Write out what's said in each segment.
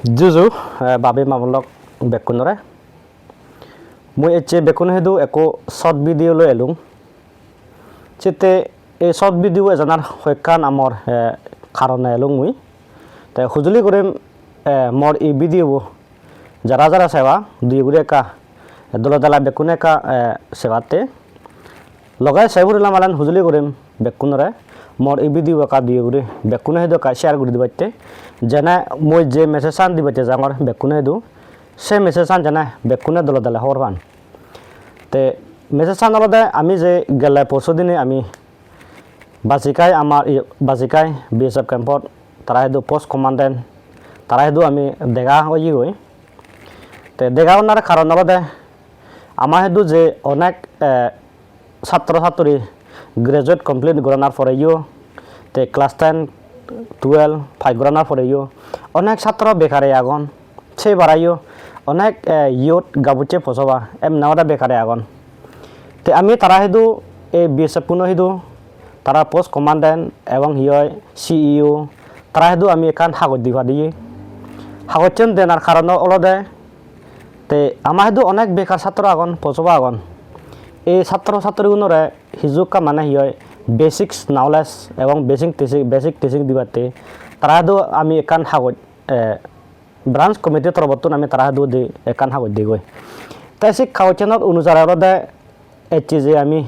Juju babe mamulok bekunore. Mui ece bekun hedu eko short video lo elung. Cete e short video ejanar hoikan amor karone elung mui. Te hujuli kurem mor e video jara jara sewa dui gure ka dolodala bekune ka sewate. Logai sebur lamalan hujuli kurem bekunore. Mor e video ka dui gure bekune hedu ka share guri dibatte. Jana moi je mesesan dibatte jangor bekune hedu. Se mesesan jana bekune dolodala horban. Te mesesan dolode ami je gele posodine ami basikai amar basikai BSF campot tara hedu post commandant tara hedu ami dega hoyi goi. Te dega onar karon dolode ama hedu je onek ছাত্র ছাত্রী graduate complete করানোর পরে তে class 10 12 five করানোর পরে অনেক ছাত্র বেকারে আগন সেই বাড়াইও অনেক ইয়ত গাবুচে ফসবা নাওয়া বেকারে আগন তে আমি তারা হেদু এই বিএসএফ পুনো হেদু তারা পোস্ট কমান্ডেন্ট এবং হিয় সিইও তারা হেদু আমি এখান হাগত দিবা দিয়ে হাগতচেন দেনার কারণ অলদে তে আমার হেদু অনেক বেকার ছাত্র আগন ফসবা আগন এই ছাত্র ছাত্রীগুলোরে হিজুকা মানে হয় বেসিক্স নলেজ এবং বেসিক টিচিং দিবাতে তারা হেদু আমি একান হাগত ব্রাঞ্চ কমিটির তরফতন আমি তারা হেদু দি একান হাগত দি গই তাই শিক্ষাচেনত অনুসারে অলদে এটি যে আমি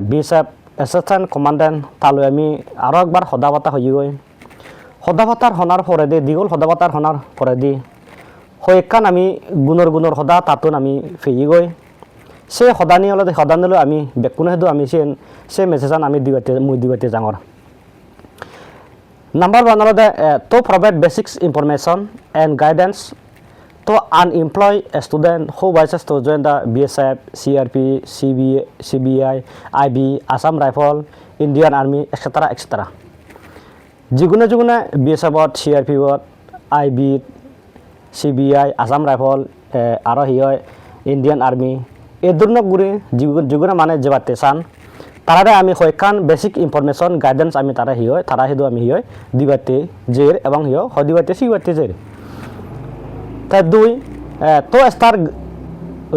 বিএসএফ এসিস্ট্যান্ট কমান্ডেন্ট তালৈ আমি আরো একবার সদাবাতা হই গই সদাবাতার হনার পরে দি দীঘল সদাবাতার হনার পরে দি হইকান আমি গুণর সদা তাতুন আমি ফেই গই সে সদানি অলদে সদানিলৈ আমি বেকুনে হেদু আমি সে মেছেজান আমি দিবাতে জাঙর number 1 অলদে to provide basic information and guidance to unemployed student who wishes to join the BSF, CRP, CBI, IB, Assam Rifle, Indian Army, etc. etc. Jigune BSF bot, CRP bot, IB, CBI, Assam Rifle, aro hiyoy Indian Army এই ধরনের গুড়ি যেগুলো মানে যেবাতে চান তারা আমি হয়কান basic information guidance আমি তারা হিয় তারা হেদু আমি হিয় দিবাতে জের এবং হিয় হদিবাতে সিবাতে জের তাই দুই তো star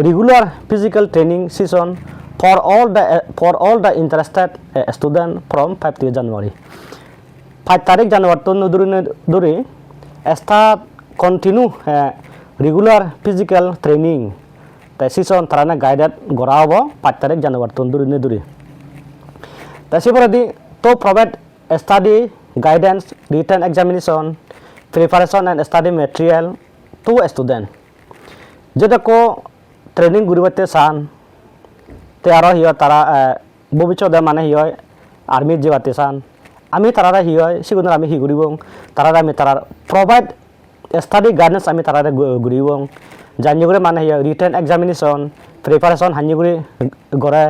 regular physical training session for all the interested student from 5 জানুয়ারি 5 তারিখ জানুয়ারি তো দূরে start continue regular physical training তাই সেশন তারা গাইডেড গড়া হব 5 তারিখ জানুয়ারি তন্দুরি তাই সেপরে দি তো provide study guidance written examination preparation and study material to student যেটা কো ট্রেনিং গুরিবাতে চান তে আরো হিয় তারা ভবিষ্যতে মানে হিয় আর্মি যেবাতে চান আমি তারা হিয় সেগুলো আমি হিগুরিব তারা আমি তারা প্রোভাইড স্টাডি গাইডেন্স আমি তারা গুরিব জানিগুড়ি মানে রিটেন এক্সামিনেশন প্রিপারেশন হানিগুড়ি গড়ে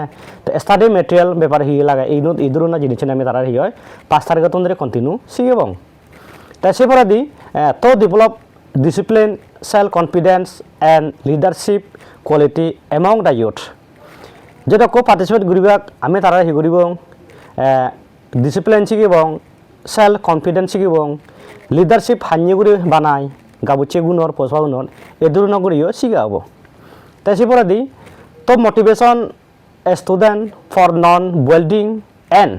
স্টাডি মেটেরিয়াল ব্যাপারে হিয়ে লাগে এই ধরনের জিনিস আমি তারা হিয় 5 তারিখ ধরে কন্টিনিউ শিখব তাই সেপরে দি তো develop discipline self confidence and leadership quality among the youth যেটা কো পার্টিসিপেট করিবাক আমি তারা হি করিব ডিসিপ্লিন শিখিব সেলফ কনফিডেন্স শিখিব লিডারশিপ হানিগুড়ি বানাই গাবুচে গুণর পয়সা গুণর এই ধরনের করিও শিখা হব তাই সেপরে দি তো মোটিভেশন স্টুডেন্ট ফর নন ওয়েল্ডিং এন্ড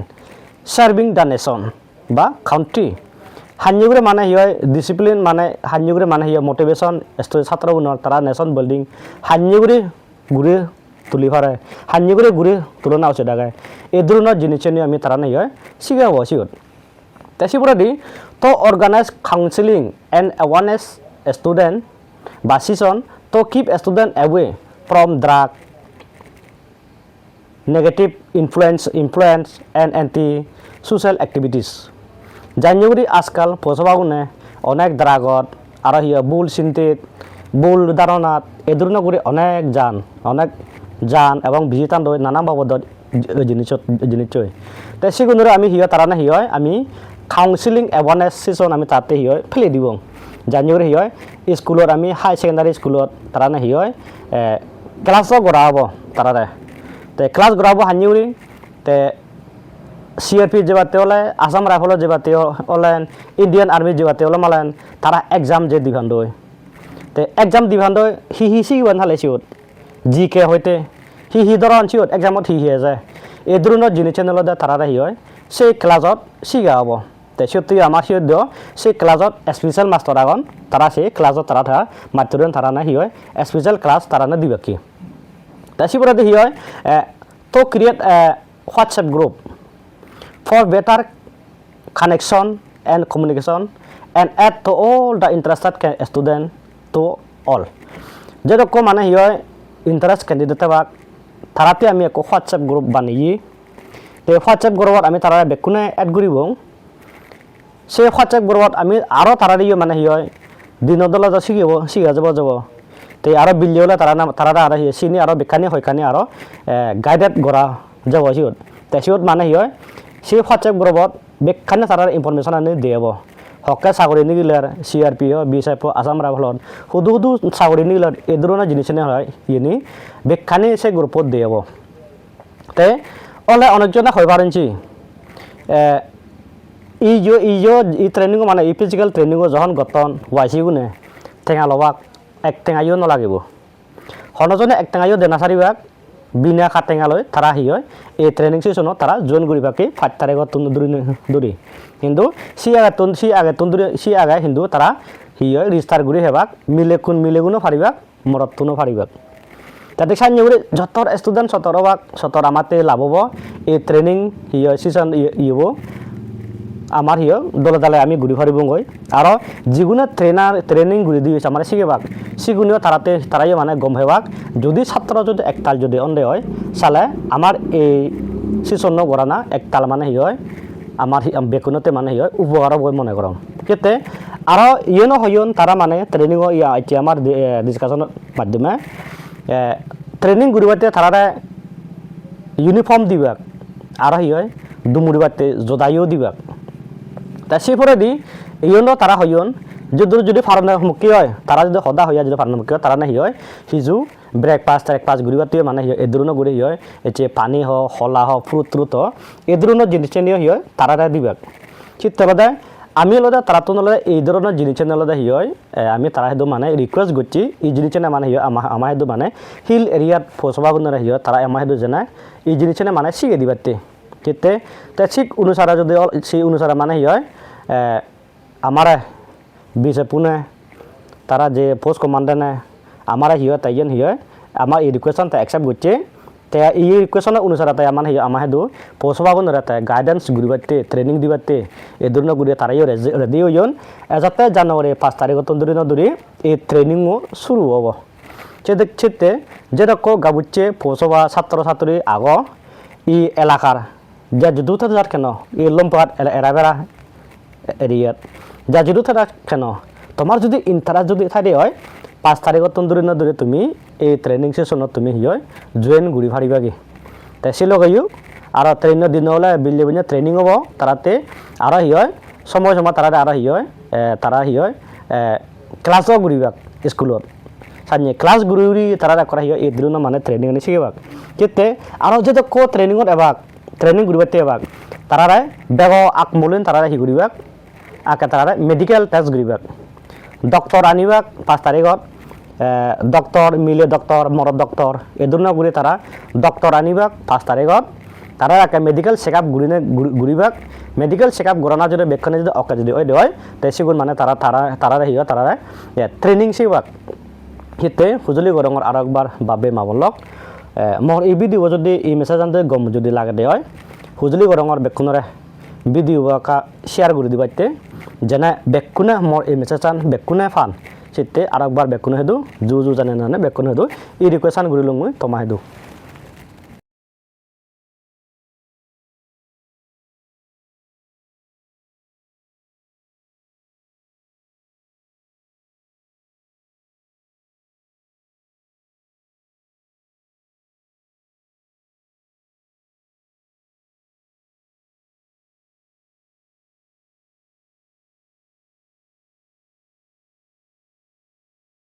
সার্ভিং দ্য নেশন বা কাউন্ট্রি হানিগুড়ি মানে হিয় ডিসিপ্লিন মানে হানিগুড়ি মানে হিয় মোটিভেশন ছাত্র গুণর তারা নেশন বিল্ডিং হানিগুড়ি ঘুরে তুলি ফারে হানিগুড়ি ঘুরে তুলনা আছে ডাগায় এই ধরনের জিনিস নিয়ে আমি তারা হিয় শিখা হব শিখত তাই সেপরে দি to organise counselling and awareness student বা session to keep student away from drug negative influence and anti social activities জানিগুড়ি আজকাল ফসবাগুনে অনেক ড্রাগত আর হিয় বুল চিন্তিত বুল ধারণাত এই ধরনের করে অনেক যান এবং ভিজিটান নানা বাবদত জিনিস তাই সেগুলো আমি হিয় তারা হিয় আমি কাউন্সিলিং অ্যাওয়ারনেস সেশন আমি তাতে হিয় ফেলে দিব জানিগুড়ি হিয় স্কুলত আমি হাই সেকেন্ডারি স্কুলত তারা হিয় ক্লাসও গড়া হব তারা তে ক্লাস গড়াব হানিগুড়ি তে CRP যেবাতে ওলাই আসাম রাইফল যেবাতে ওলাইন ইন্ডিয়ান আর্মি যেবাতে ওলা মালাইন তারা এক্সাম যে দিভান্দই তে এক্সাম দিভান্দই হি সিওয়ান হালে সিওত GK হইতে হি ধরন সিওত এক্সামত হি যায় এই ধরনের জিনিস চ্যানেলতে তারা হি হয় সেই ক্লাসত শিখা হব তে সত্যি আমার সিওত দিও সেই ক্লাসত স্পেশাল মাস্টার আগন তারা সেই ক্লাসত তারা থাকা মাতুরেন তারা না হি হয় স্পেশাল ক্লাস তারা না দিবে কি তা সিপরাতে হি হয় তো create WhatsApp group for better connection and communication and add to all the interested student to all যেরকম মানে হি হয় ইন্টারেস্ট ক্যান্ডিডেট বাক তারাতে আমি এক WhatsApp গ্রুপ বানিয়ে তে WhatsApp গ্রুপত আমি তারা বেকুনে এড করিব সেই WhatsApp গ্রুপত আমি আরও তারা দিয়ে মানে হি হয় দিনদলা যা শিখা যাব তে আরও বিলিয়লে তারা আর চিনি আরও বেখানি হয়খানি আরও গাইডেড করা যাব সিওত তে সিওত মানে হি হয় সেই WhatsApp গ্রুপত বেখানি তারা ইনফরমেশন আনি দিব হকে চাকরি নিগিলার CRP BSF আসাম রাইফলত হুদু চাকরি নিগিলার এই ধরনের জিনিস হয় ইনি বেখানি সে গ্রুপত দিব তে ওলে অনেকজনে হয়ে পারেনছি ই ট্রেনিং মানে ই ফিজিক্যাল ট্রেনিং যখন গতন ওয়াইসি গুনে ঠেঙা লবাক এক টেঙাইও নালাগিব হনজনে এক টেঙাইও দেনা সারিবাক বিনা খাটেঙালৈ তারা হি হয় এই ট্রেনিং সেশনত তারা জয়েন করিবাকে 5 তারিখত দূরি কিন্তু সি আগে কিন্তু তারা হি হয় রেজিস্টার করি হেবাক মিলেগুনো ফারিবাক মরতুনো ফারিবাক তাতে সাইনে যতর স্টুডেন্ট সতর আমাতে লাভ হব এই ট্রেনিং হি হয় সেশন ইব আমার হিও দলে দলে আমি ঘুরি ফারিব গই আর যিগুলো ট্রেনিং ঘুরি দিয়েছে আমার শিখেবাক সিগুনিও তারাই মানে গম হেবাক যদি ছাত্র যদি একতাল যদি অন্ধে হয় চালে আমার এই সেশন করা না একতাল মানে হি হয় আমার বেকুনতে মানে হি হয় উপকার বই মনে করম কেতে আর ইয়েনো হইন তারা মানে ট্রেনিং ইয়া আমার ডিসকাশনের মাধ্যমে ট্রেনিং ঘুরিবাতে তারা ইউনিফর্ম দিবাক আর হি হয় দুমুড়িবাতে জদাইও দিবাক তা সেপরে দি ইয়নো তারা হইন যদি ফার্মমুখী হয় তারা যদি সদা হইয়া যদি ফার্মমুখী হয় তারা না হি হয় সিজু ব্রেকফাস্ট ঘুরিবাতে মানে হি এই ধরনের ঘুরি হি হয় এচে পানি হোক হলা হোক ফ্রুট হোক এই ধরনের জিনিস নিয়ে হি হয় তারা দিবাক ঠিক তলদে আমি লদে তারা তো নলদে এই ধরনের জিনিস নলদে হি হয় আমি তারা হেদু মানে রিকোয়েস্ট করছি এই জিনিস মানে হি হয় আমার হেদু মানে হিল এরিয়াত ফসবা গুণরে হি হয় তারা আমার হেদু জানায় এই জিনিস মানে শিখে দিবাতে ঠিক ঠিক অনুসারে যদি সেই অনুসারে মানে হি হয় আমার BSF ने তারা যে পোস্ট কমান্ডার ने আমার হি হয় তাইজন হি হয় আমার এই রিকোয়েশন তা অ্যাকসেপ্ট করছে তে এই রিকোয়েশন অনুসারে তাই আমার হি আমার হেদু পোস্ট বাগুন রাতে গাইডেন্স গুরিবাতে ট্রেনিং দিবাতে এই ধরনের গুরি তারাইও রেডি হইন যাতে জানুয়ারি 5 তারিখ ধরি এই ট্রেনিংও শুরু হব চেতে যেরকম গাবুচ্ছে পোস্টবা ছাত্রছাত্রী আগ ই এলাকার যা যদু থাকার কেন এই লম্পাট এরাবেড়া এরিয়াত যা যদু থাকা কেন তোমার যদি ইন্টারেস্ট যদি থাকে হয় 5 তারিখত ধরে তুমি এই ট্রেনিং সেশনত তুমি হি হয় জয়েন ঘুরি ফারিবাগে তাই সে লগাইও আর ট্রেনের দিন হলে বিল্লে ট্রেনিং হব তারাতে আর হি হয় সময় তারা আর হি হয় ক্লাসও ঘুরিবাক স্কুলত সানিয়ে ক্লাস ঘুরি তারা করা হি হয় এই ধরনের মানে ট্রেনিং শিখেবাক কেতে আর যদি কো ট্রেনিংত এবাক ট্রেনিং ঘুরিবাতে এবাক তারা বেগ আকমলিন তারা হি ঘুরিবাক আকে তারা মেডিকেল টেস্ট ঘুরিবাক ডক্টর আনিবাক 5 তারিখত ডক্টর মিলে ডক্টর মরদ ডক্টর এই ধরনের ঘুরে তারা ডক্টর আনিবাক 5 তারিখত তারা আকে মেডিকেল চেকআপ ঘুরিবাক মেডিকেল চেকআপ ঘোরানোর যদি বেক্ষণে যদি অকে যদি ওই দেয় তাই সেগুন মানে তারা হি হয় তারা ট্রেনিং শিবাক হিতে হুজুলি গরঙর আর একবার বাবে মাবলক মোর এই ভিডিও যদি এই মেসেজ আনতে গম যদি লাগে দেয় হুজুলি গরঙর বেক্ষণরে ভিডিও কা শেয়ার করে দিবাইতে যেনে বেকুনে মোর এই মেসেজ আন বেকুনে ফান সেতে আর একবার বেকুনে হেদু জু জানে না বেকুনে হেদু এই রিকোয়েশন করি লুম তোমা হেদু